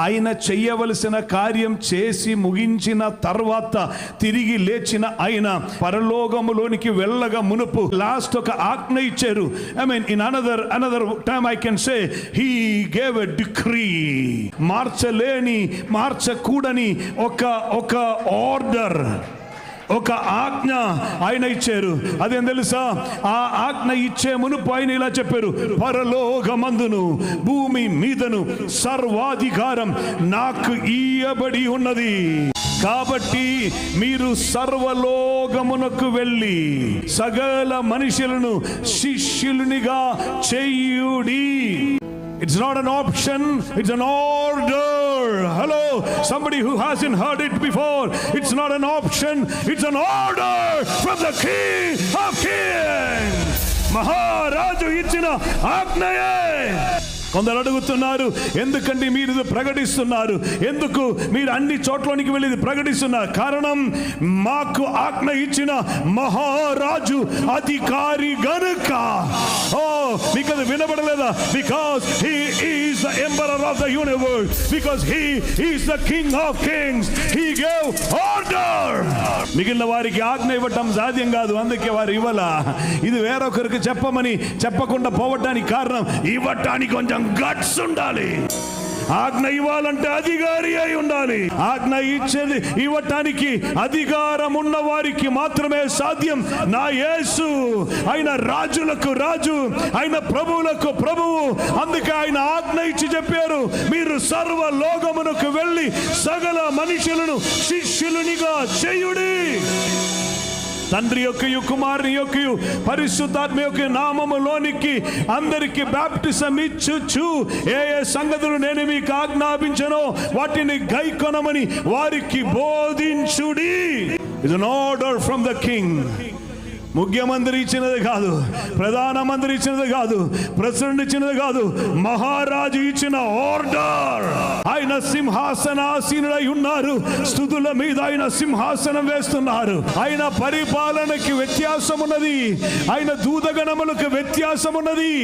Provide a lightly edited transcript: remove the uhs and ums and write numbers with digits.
ఆయన చెయ్యవలసిన కార్యం చేసి ముగించిన తర్వాత తిరిగి లేచిన ఆయన పరలోకములోనికి వెళ్ళగా మునుపు లాస్ట్ ఒక ఆజ్ఞ ఇచ్చారు. I mean in another time I can say he gave a decree. మార్చకూడని ఒక ఆర్డర్, ఒక ఆజ్ఞ ఆయన ఇచ్చారు. అదేం తెలుసా? ఆ ఆజ్ఞ ఇచ్చే మునుపు ఆయన ఇలా చెప్పారు, పరలోకమందును భూమి మీదను సర్వాధికారం నాకు ఇయ్యబడి ఉన్నది. కాబట్టి మీరు సర్వలోకమునకు వెళ్ళి సకల మనుషులను శిష్యులునిగా చేయుడి. It's not an option, it's an order. Hello, somebody who hasn't heard it before. It's not an option, it's an order from the King of Kings. మహారాజు ఇచ్చిన ఆజ్ఞయే. కొందరు అడుగుతున్నారు, ఎందుకంటే మీరు ఇది ప్రకటిస్తున్నారు, ఎందుకు మీరు అన్ని చోట్లోనికి వెళ్ళి ఇది ప్రకటిస్తున్నారు? కారణం, మాకు ఆజ్ఞ ఇచ్చిన మహారాజు అధికారి గనుక. ఓ, మీకు అది వినబడలేదా? Because he is the emperor of the universe, because he is the king of kings, he gave order. మిగిలిన వారికి ఆజ్ఞ ఇవ్వటం సాధ్యం కాదు, అందుకే వారు ఇవ్వాల. ఇది వేరొకరికి చెప్పకుండా పోవటానికి కారణం, ఇవ్వటానికి కొంచెం గట్స్ ఉండాలి. ఆజ్ఞ ఇవ్వాలంటే అధికారి అయి ఉండాలి. ఆజ్ఞ ఇవ్వటానికి అధికారం ఉన్న వారికి మాత్రమే సాధ్యం. నా యేసు ఆయన రాజులకు రాజు, ఆయన ప్రభువులకు ప్రభువు. అందుకే ఆయన ఆజ్ఞ ఇచ్చి చెప్పారు, మీరు సర్వలోకమునకు వెళ్ళి సకల మనుషులను శిష్యులునిగా చేయుడి. తండ్రి యొక్కయు కుమారుని యొక్కయు పరిశుద్ధాత్మ యొక్క నామములోనికి అందరికి బాప్టిజం ఇచ్చుచు ఏ సంగతులు నేను మీకు ఆజ్ఞాపించనో వాటిని గైకొనమని వారికి బోధించుడి. It's an order from the king. ముఖ్యమంత్రి ఇచ్చినది కాదు, ప్రధానమంత్రి ఇచ్చినది కాదు, ప్రెసిడెంట్ ఇచ్చినది కాదు, మహారాజు ఇచ్చిన ఆర్డర్. ఆయన సింహాసనాసీనుడై ఉన్నారు, స్తుతుల మీద ఆయన సింహాసనం వేస్తున్నారు. ఆయన పరిపాలనకి వ్యత్యాసం ఉన్నది, ఆయన దూతగణములకు వ్యత్యాసం ఉన్నది.